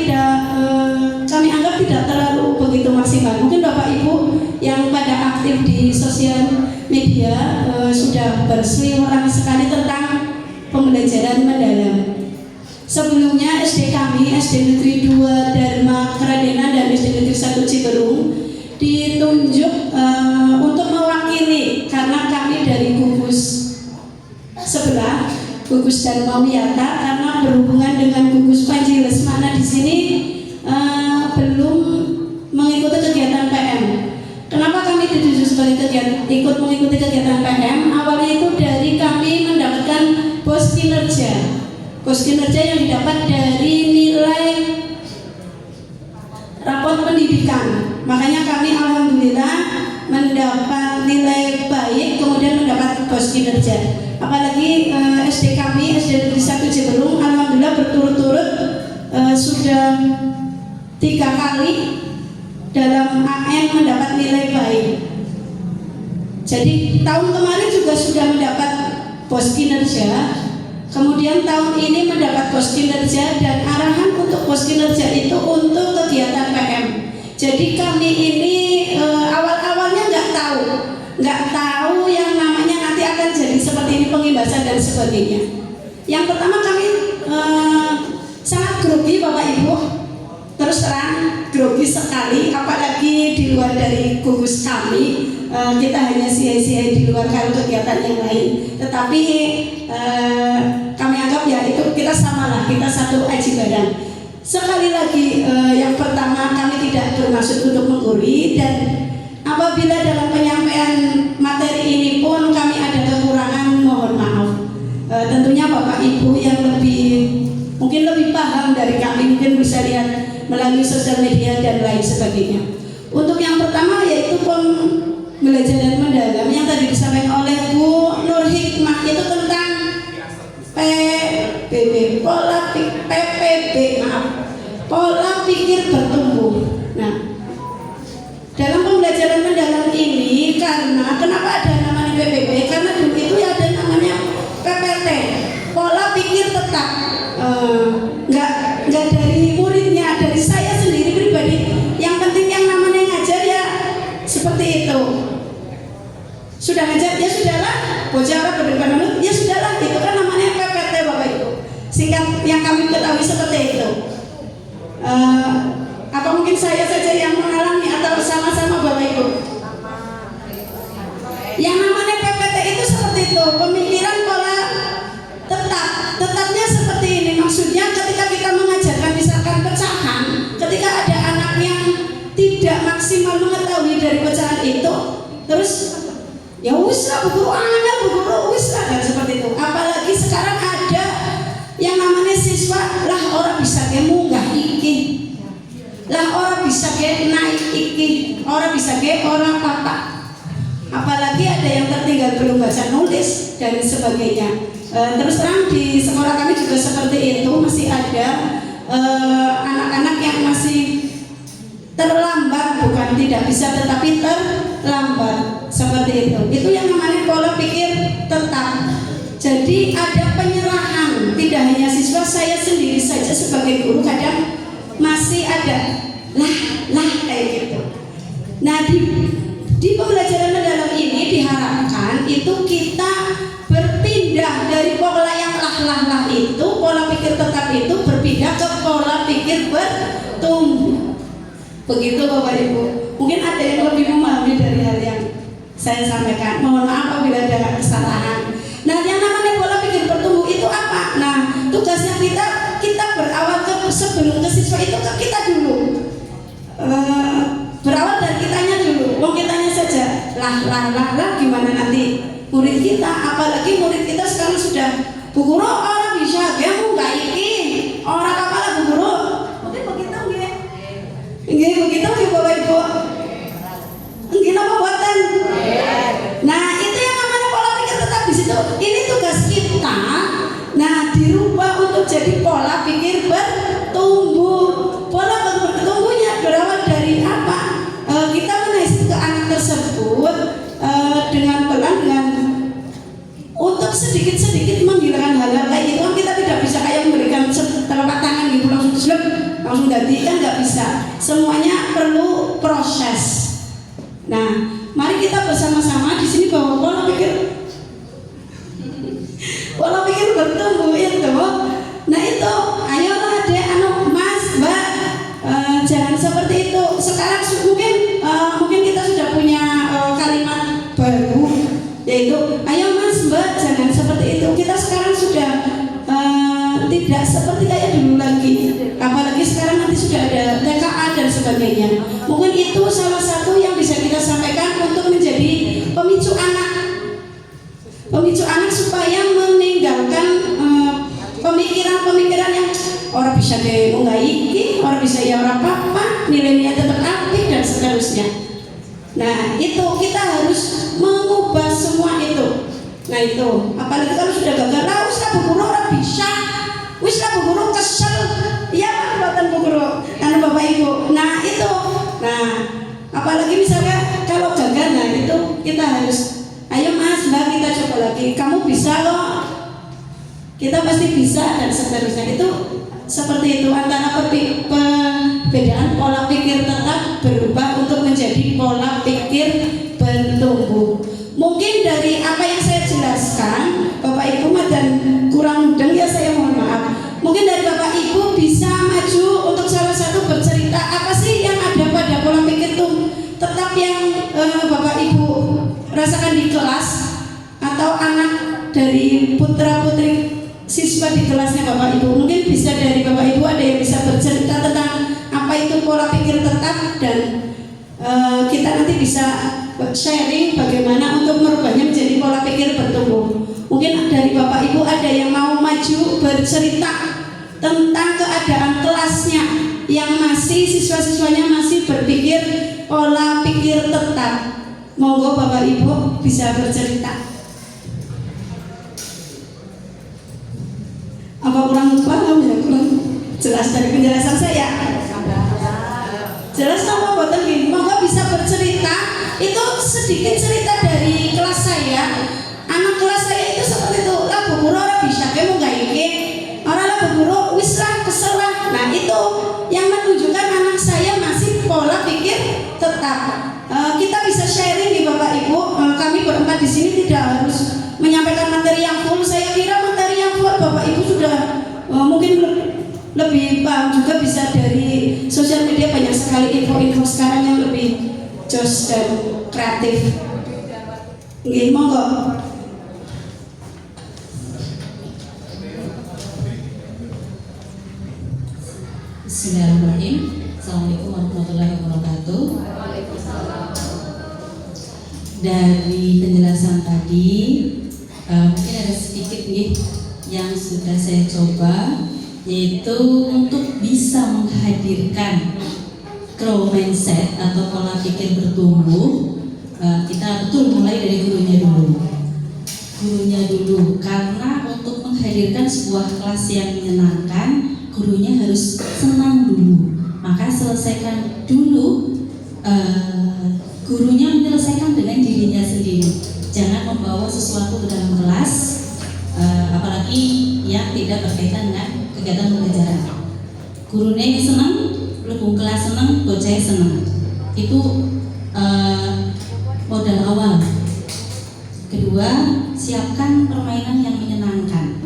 Speaker 5: kami anggap tidak terlalu begitu maksimal. Mungkin Bapak Ibu yang pada aktif di sosial media sudah berseliweran sekali tentang pembelajaran mendalam. Sebelumnya SD kami, SD Negeri 2 Dharma Kradena dan SD Negeri 1 Ciberung ditunjuk untuk mewakili, karena kami dari gugus sebelah, gugus Dharma Wiyata, karena berhubungan dengan gugus Panji Lesmana di sini belum mengikuti kegiatan PM. Kenapa kami ditunjuk sebagai ikut mengikuti kegiatan PM? Awalnya itu dari kami mendapatkan pos kinerja. Pos kinerja yang didapat dari nilai raport pendidikan. Makanya kami alhamdulillah mendapat nilai baik, kemudian mendapat pos kinerja. Apalagi SD kami, SD Negeri 1 Ciberung, alhamdulillah berturut-turut sudah 3 kali dalam AN mendapat nilai baik. Jadi tahun kemarin juga sudah mendapat pos kinerja. Kemudian tahun ini mendapat pos kinerja, dan arahan untuk pos kinerja itu untuk kegiatan PM. Jadi kami ini awal-awalnya nggak tahu yang namanya nanti akan jadi seperti ini, pengimbasan dan sebagainya. Yang pertama kami sangat grogi Bapak Ibu, terus terang grogi sekali, apalagi di luar dari gugus kami. Kita hanya sia-sia di luar kalau kegiatan yang lain, tetapi kami anggap ya itu kita samalah, kita satu aji barang. Sekali lagi yang pertama kami tidak bermaksud untuk menggurui, dan apabila dalam penyampaian materi ini pun kami ada kekurangan, mohon maaf. Tentunya Bapak Ibu yang mungkin lebih paham dari kami, mungkin bisa lihat melalui sosial media dan lain sebagainya. Untuk yang pertama yaitu pembelajaran mendalam yang tadi disampaikan oleh Bu Nur Hikmah, itu tentang PPB, pola pikir bertumbuh. Nah, dalam pembelajaran mendalam ini, karena kenapa ada namanya PPB? Karena dulu itu ya ada namanya PPT, pola pikir tetap. Nggak dari muridnya, dari saya sendiri pribadi. Yang penting yang namanya ngajar ya seperti itu. Sudah ngajar ya sudahlah, bocah orang berdepan ya sudahlah, itu kan namanya PPT Bapak Ibu. Singkat yang kami ketahui seperti itu. Apa mungkin saya saja yang mengalami atau sama-sama Bapak Ibu? Yang namanya PPT itu seperti itu, pemikiran pola tetapnya seperti ini. Maksudnya ketika kita mengajarkan misalkan pecahan, ketika ada anak yang tidak maksimal mengetahui dari pecahan itu, terus ya wis lah, bu guru wis lah, dan seperti itu. Apalagi sekarang ada yang namanya siswa lah orang bisa ke munggah iki, lah orang bisa ke naik iki, orang bisa ke orang papak. Apalagi ada yang tertinggal belum baca nulis dan sebagainya. Terus terang di sekolah kami juga seperti itu, masih ada anak-anak yang masih terlambat, bukan tidak bisa tetapi terlambat seperti itu. Itu yang namanya pola pikir tetap. Jadi ada penyerahan, tidak hanya siswa, saya sendiri saja sebagai guru kadang masih ada lah kayak gitu. Nah di pembelajaran mendalam ini diharapkan itu kita berpindah dari pola yang lah itu, pola pikir tetap itu, berpindah ke pola pikir bertumbuh. Begitu Bapak Ibu. Mungkin ada yang lebih memahami dari hal yang saya sampaikan. Mohon maaf apabila ada kesalahan. Nah, yang namanya pola pikir bertumbuh itu apa? Nah, tugasnya kita berawal sebelum ke siswa itu ke kita dulu. Berawal dari kitanya dulu. Wong kitanya saja lah gimana nanti murid kita, apalagi murid kita sekarang sudah Bu Guru orang bisa kamu nggak iki orang kepala Bu Guru mungkin begitu nggih nggih begitu nggih Bapak Ibu nggih apa buatan. Nah, itu yang namanya pola pikir tetap di situ. Ini tugas kita. Nah, dirubah untuk jadi pola pikir bertumbuh. Pola bertumbuhnya berawal dari apa? Kita mengasih ke anak tersebut dengan pelan, dengan untuk sedikit-sedikit menghilangkan hal-hal kayak gitu kan. Kita tidak bisa kayak memberikan telapak tangan gitu langsung ganti, kan nggak bisa. Semuanya perlu proses. Nah, mari kita bersama-sama di sini bahwa pola pikir bertumbuh itu. Nah itu, ayolah dek, mas, mbak, jangan seperti itu. Sekarang mungkin kita sudah punya kalimat baru, yaitu ayo mas, mbak, jangan seperti itu. Kita sekarang sudah tidak seperti kayak dulu lagi. Apalagi sekarang nanti sudah ada TKA dan sebagainya. Mungkin itu salah satu yang bisa kita sampaikan untuk menjadi pemicu anak supaya meninggalkan pemikiran-pemikiran yang orang bisa iki, orang bisa ya orang apa, nilainya tetap apik dan seterusnya. Nah, itu kita harus mengubah semua itu. Nah, itu apalagi kalau sudah gagal, wis lah Bu Guru ora bisa. Wis lah Bu Guru kesel. Iya, buatan Bu Guru, Bapak Ibu. Nah, itu. Nah, apalagi misalnya kalau gagal, nah itu kita harus ayo mas, mbak, kita coba lagi. Kamu bisa loh. Kita pasti bisa dan seterusnya. Itu seperti itu, antara perbedaan pola pikir tetap berubah untuk menjadi pola pikir bertumbuh. Mungkin dari apa yang saya jelaskan, Bapak Ibu dan kurang mudeng ya, saya mohon maaf. Mungkin dari Bapak Ibu bisa maju untuk salah satu bercerita apa sih yang ada pada pola pikir itu tetap yang Bapak Ibu rasakan di kelas, atau anak dari putra putri siswa di kelasnya Bapak Ibu. Mungkin bisa dari Bapak Ibu ada yang bisa bercerita tentang apa itu pola pikir tetap, dan kita nanti bisa sharing bagaimana untuk merubahnya menjadi pola pikir bertumbuh. Mungkin dari Bapak Ibu ada yang mau maju bercerita tentang keadaan kelasnya yang masih siswa-siswanya masih berpikir pola pikir tetap. Monggo Bapak Ibu bisa bercerita. Apa kurang paham ya? Kurang jelas dari penjelasan saya? Jelas sama buatan gini. Monggo bisa bercerita. Itu sedikit cerita dari kelas saya. Anak kelas saya itu seperti itu. Lah Bu Guru ora bisa kamu nggak ingin. Orang lah Bu Guru wis lah kesel lah. Nah itu yang menunjukkan anak saya masih pola pikir tetap. Kita bisa sharing nih Bapak Ibu. Kami berempat di sini tidak harus menyampaikan materi yang full. Saya kira materi yang full Bapak Ibu sudah mungkin lebih paham juga, bisa dari sosial media banyak sekali info-info sekarang yang lebih jos dan kreatif. Nggih, monggo.
Speaker 3: Bismillahirrahmanirrahim. Assalamualaikum warahmatullahi wabarakatuh. Dari penjelasan tadi mungkin ada sedikit nih yang sudah saya coba, yaitu untuk bisa menghadirkan grow mindset atau pola pikir bertumbuh. Kita betul mulai dari gurunya dulu, karena untuk menghadirkan sebuah kelas yang menyenangkan, gurunya harus senang dulu. Maka selesaikan dulu, gurunya menyelesaikan dengan dirinya sendiri. Jangan membawa sesuatu ke dalam kelas, apalagi yang tidak berkaitan dengan kegiatan pembelajaran. Gurunya senang, lebung kelas senang, bocah senang. Itu modal awal. Kedua, siapkan permainan yang menyenangkan.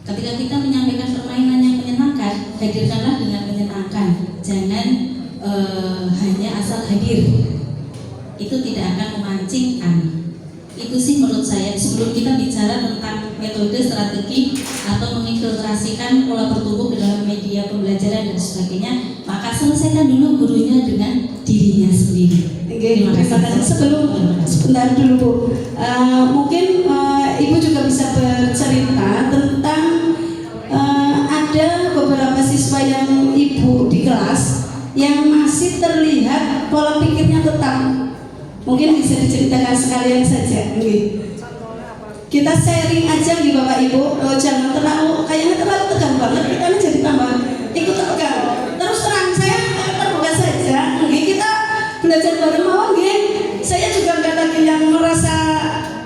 Speaker 3: Ketika kita menyampaikan permainan yang menyenangkan, hadirkanlah dengan menyenangkan. Jangan hanya asal hadir. itu tidak akan memancing anak. Itu sih menurut saya, sebelum kita bicara tentang metode, strategi atau menginfiltrasikan pola bertumbuh ke dalam media pembelajaran dan sebagainya, maka selesaikan dulu gurunya dengan dirinya sendiri.
Speaker 5: Terima kasih. Sebentar dulu Bu. Mungkin Ibu juga bisa bercerita tentang ada beberapa siswa yang Ibu di kelas yang masih terlihat pola pikirnya tetap. Mungkin bisa diceritakan sekalian saja. Kita sharing aja nih Bapak Ibu. Jangan kayaknya terlalu tegang banget. Kita jadi tambah ikut tegang. Terus terang saya terbuka saja. Kita belajar bareng mawon nggih. Saya juga nggak lagi yang merasa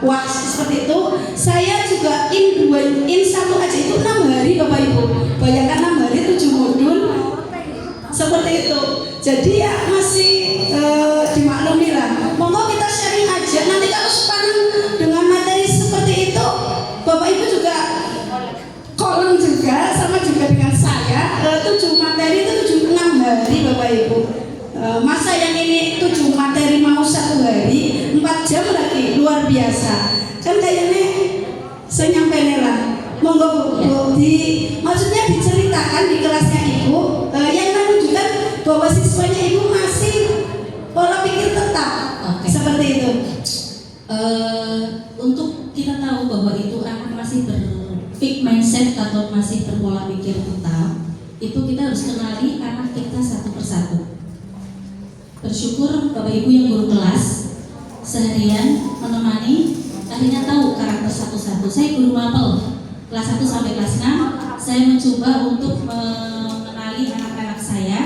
Speaker 5: wah seperti itu. Saya juga in satu aja itu 6 hari Bapak Ibu. Bayangkan 6 hari 7 modul seperti itu. Jadi ya masih dimaklumi lah. Monggo kita sharing aja. Nanti kalau sepanjang dengan materi seperti itu, Bapak Ibu juga kolom juga sama juga dengan saya. 7 materi itu 6 hari Bapak Ibu. Masa yang ini 7 materi mau 1 hari 4 jam lagi, luar biasa kan kayaknya saya nyampe lah. Monggo Bu, maksudnya diceritakan di kelasnya Ibu yang menunjukkan bahwa siswanya Ibu masih pola pikir tetap. Seperti itu.
Speaker 3: Untuk kita tahu bahwa itu anak masih fixed mindset atau masih berpola pikir tetap, itu kita harus kenali anak kita satu persatu. Bersyukur Bapak Ibu yang guru kelas seharian menemani, akhirnya tahu karakter satu-satu. Saya guru mapel kelas 1 sampai kelas 6. Saya mencoba untuk mengenali anak-anak saya,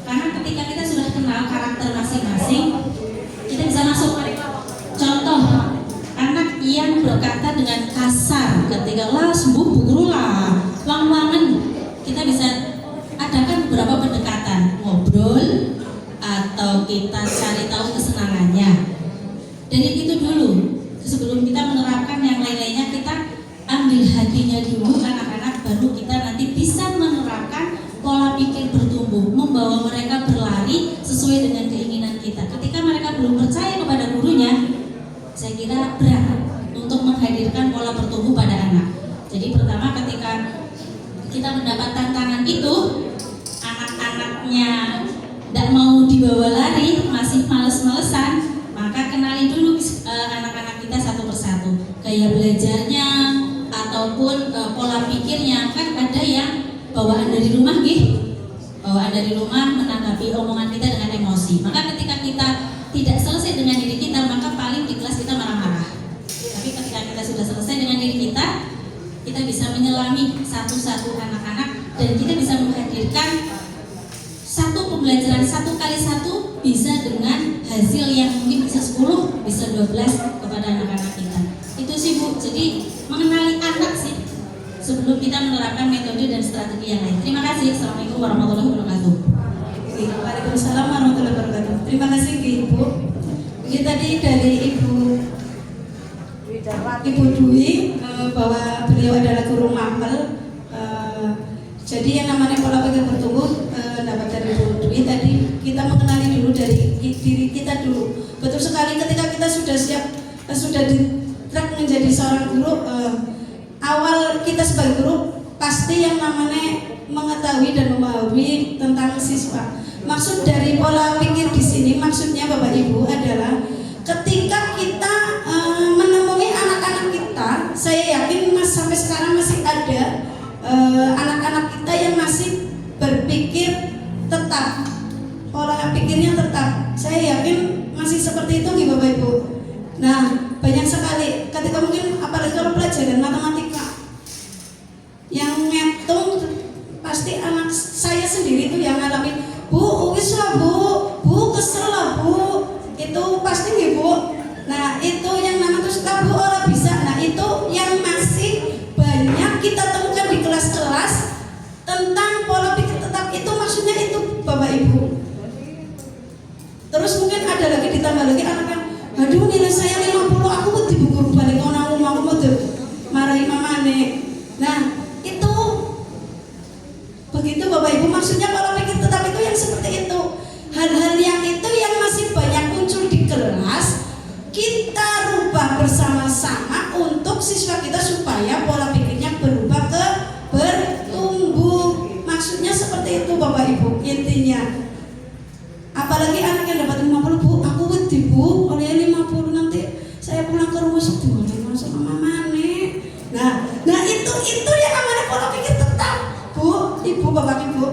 Speaker 3: karena ketika kita sudah kenal karakter masing-masing, kita bisa masuk. Contoh, anak yang berkata dengan kasar ketika sembuh bu guru lah, wang-wangan, kita bisa adakan beberapa pendekatan, ngobrol atau kita cari tahu kesenangannya. Dari itu dulu, sebelum kita menerapkan yang lain-lainnya, kita ambil hatinya dulu anak-anak, baru kita nanti bisa menerapkan pola pikir bertumbuh, membawa mereka berlari sesuai dengan keinginan kita. Ketika mereka belum percaya kepada gurunya, saya kira berat untuk menghadirkan pola bertumbuh pada anak. Jadi pertama, ketika kita mendapat tantangan itu, anak-anaknya tidak mau dibawa lari, masih males-malesan, maka kenali dulu anak-anak kita satu persatu, gaya belajarnya ataupun pola pikirnya. Kan ada yang bawaan dari rumah bawaan dari rumah menanggapi omongan kita dengan emosi. Maka ketika kita tidak selesai dengan diri kita, maka paling di kelas kita marah-marah. Tapi ketika kita sudah selesai dengan diri kita bisa menyelami satu-satu anak-anak, dan kita bisa menghadirkan satu pembelajaran 1 kali 1 bisa dengan hasil yang mungkin bisa 10, bisa 12 kepada anak-anak kita. Itu sih Bu, jadi mengenali anak sih sebelum kita menerapkan metode dan strategi yang lain. Terima kasih. Assalamualaikum warahmatullahi wabarakatuh.
Speaker 5: Waalaikumsalam warahmatullahi wabarakatuh. Terima kasih Ibu. Ini tadi dari Ibu Dwi bahwa beliau adalah guru mapel. Jadi yang namanya pola pikir bertumbuh dapat dari Ibu Dwi tadi, kita mengenali dulu dari diri kita dulu. Betul sekali, ketika kita sudah siap, sudah di-track menjadi seorang guru, awal kita sebagai guru pasti yang namanya mengetahui dan memahami tentang siswa. Maksud dari pola pikir di sini, maksudnya Bapak Ibu adalah ketika kita menemui anak-anak kita, saya yakin sampai sekarang masih ada anak-anak kita yang masih berpikir tetap, pola pikirnya tetap. Saya yakin masih seperti itu nih Bapak Ibu. Nah, banyak sekali ketika mungkin apalagi kalau pelajaran matematika yang ngitung, pasti anak saya sendiri itu yang ngalamin, Bu, wis lah Bu, kesel lah Bu, itu pasti nih Bu. Nah, itu yang namanya terus Bu orang bisa. Nah, itu yang masih banyak kita temukan di kelas-kelas tentang pola pikir tetap. Itu maksudnya itu Bapak Ibu. Terus mungkin ada lagi ditambah lagi anak yang, aduh nilai saya 50, aku wedi buku balik orang mau marahi mamane. Nah, itu begitu Bapak Ibu, maksudnya pola pikir tetap itu yang seperti itu. Hal-hal yang itu yang masih banyak muncul di kelas siswa kita supaya pola pikirnya berubah ke bertumbuh. Maksudnya seperti itu Bapak Ibu intinya. Apalagi anak yang dapat 50, Bu, aku wedi Bu, oleh 50 nanti saya pulang ke rumah sedih sama mama nih. Nah itu yang namanya pola pikir tetap, Bu, Ibu, Bapak Ibu.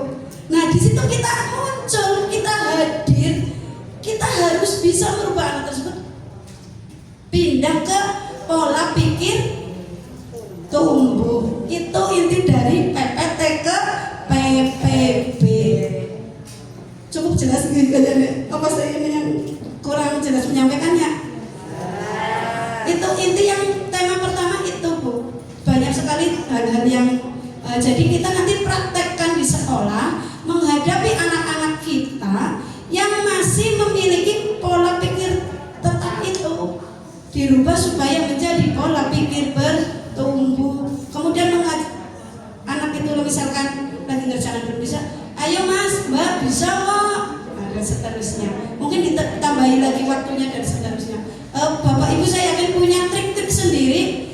Speaker 5: Nah di situ kita muncul, kita hadir, kita harus bisa merubah anak tersebut pindah ke pola pikir tumbuh. Itu inti dari PPT ke PPB. Cukup jelas gitu ya? Apa saya ini yang kurang jelas menyampaikannya? Itu inti yang tema pertama itu, Bu. Banyak sekali hal-hal yang jadi kita nanti praktekkan di sekolah menghadapi anak-anak kita yang masih memiliki pola pikir tetap itu, dirubah supaya menjadi pola pikir bertumbuh. Kemudian anak itu misalkan lagi ngerjakan belum bisa, ayo Mas, Mbak, bisa kok. Nah, dan seterusnya. Mungkin ditambahi lagi waktunya dan seterusnya. Bapak Ibu saya yakin punya trik-trik sendiri.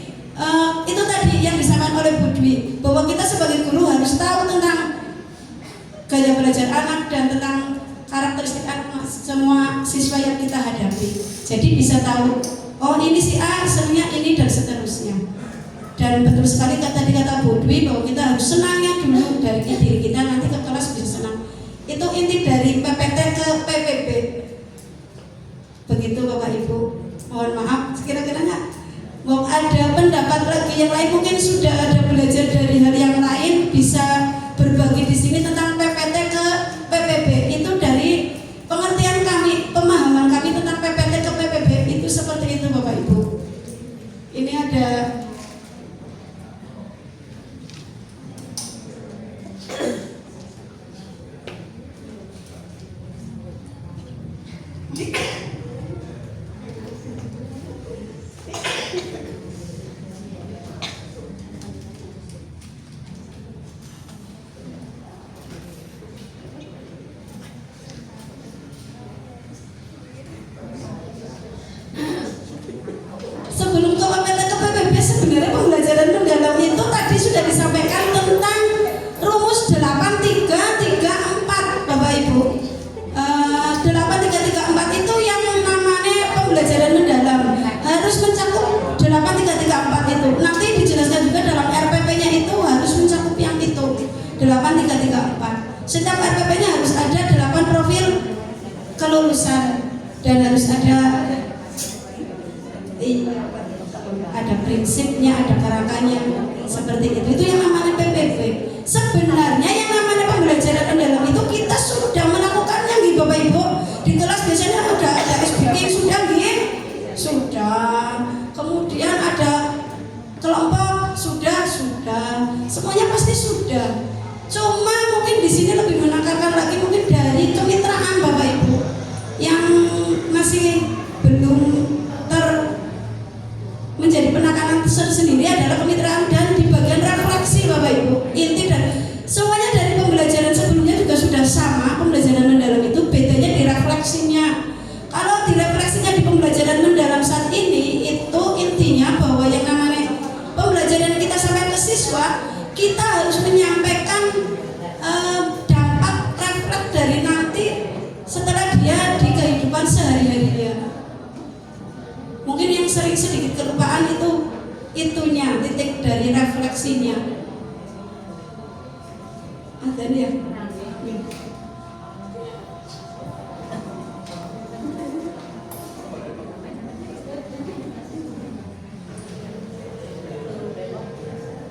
Speaker 5: Itu tadi yang disampaikan oleh Bu Dwi, bahwa kita sebagai guru harus tahu tentang gaya belajar anak dan tentang karakteristik anak semua siswa yang kita hadapi. Jadi bisa tahu, oh ini si A senangnya ini dan seterusnya. Dan betul sekali tadi kata Bu Dwi bahwa kita harus senangnya dulu dari diri kita, nanti ke kelas bisa senang. Itu inti dari PPT ke PPB. Begitu Bapak Ibu. Mohon maaf, kira-kiranya mau ada pendapat lagi yang lain, mungkin sudah ada belajar dari hal yang lain, bisa berbagi di sini tentang PPT ke PPB. Itu dari pengertian kami, pemahaman kami tentang PPT ke PPB itu seperti itu Bapak Ibu. Ini ada sebelum ke PPT ke PPB sebenarnya pembelajaran mendalam itu tadi sudah disampaikan tentang rumus 8334 Bapak Ibu. 8334 itu yang namanya pembelajaran mendalam harus mencakup 8334 itu. Nanti dijelaskan juga dalam RPP-nya itu harus mencakup yang itu 8334. Setiap RPP-nya harus ada 8 profil kelulusan dan harus ada prinsipnya, ada kerangkanya seperti itu. Itu yang namanya PPB. Sebenarnya yang namanya pembelajaran mendalam itu kita sudah melakukannya nih Bapak Ibu. Di kelas biasanya udah ada SBK sudah nih, sudah. Kemudian ada kelompok sudah. Semuanya pasti sudah. Cuma mungkin di sini lebih menekankan lagi mungkin dari kemitraan Bapak Ibu yang masih belum menjadi penekanan tersendiri adalah kemitraan dan di bagian refleksi Bapak Ibu. Inti dan semuanya dari pembelajaran sebelumnya juga sudah sama. Pembelajaran mendalam itu bedanya di refleksinya. Kalau di refleksinya di pembelajaran mendalam saat ini itu intinya bahwa yang namanya pembelajaran kita sampai ke siswa, kita harus menyampaikan dampak refleks dari nanti setelah dia di kehidupan sehari-harinya. Mungkin yang sering sedikit kelupaan itu itunya, titik dari refleksinya. Ada ya?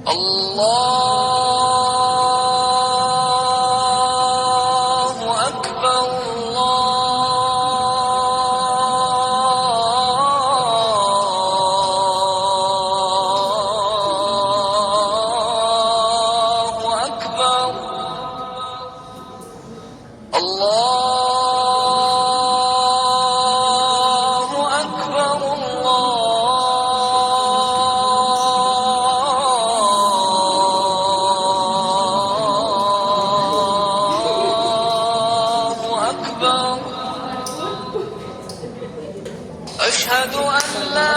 Speaker 6: Allahu Akbar, Allahu Akbar, Allahu Akbar, Allahu Akbar. Asyhadu an la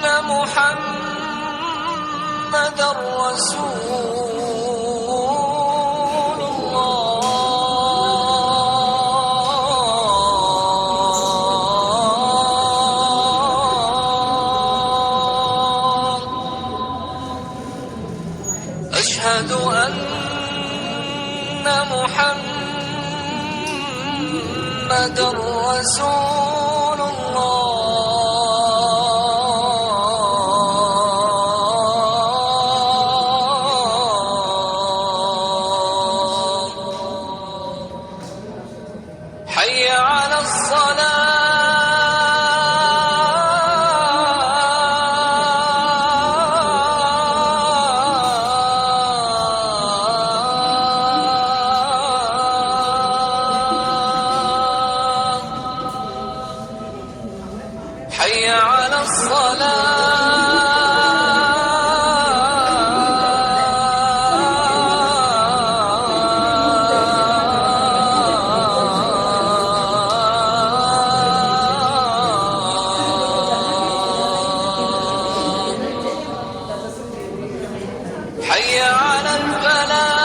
Speaker 6: محمدا رسول الله أشهد أن محمدا رسول الله حي على الصلاة حي على الصلاة حي على الفلاح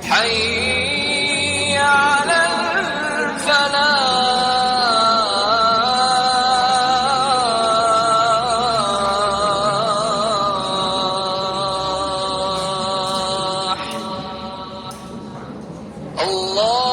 Speaker 6: حي على الفلاح الله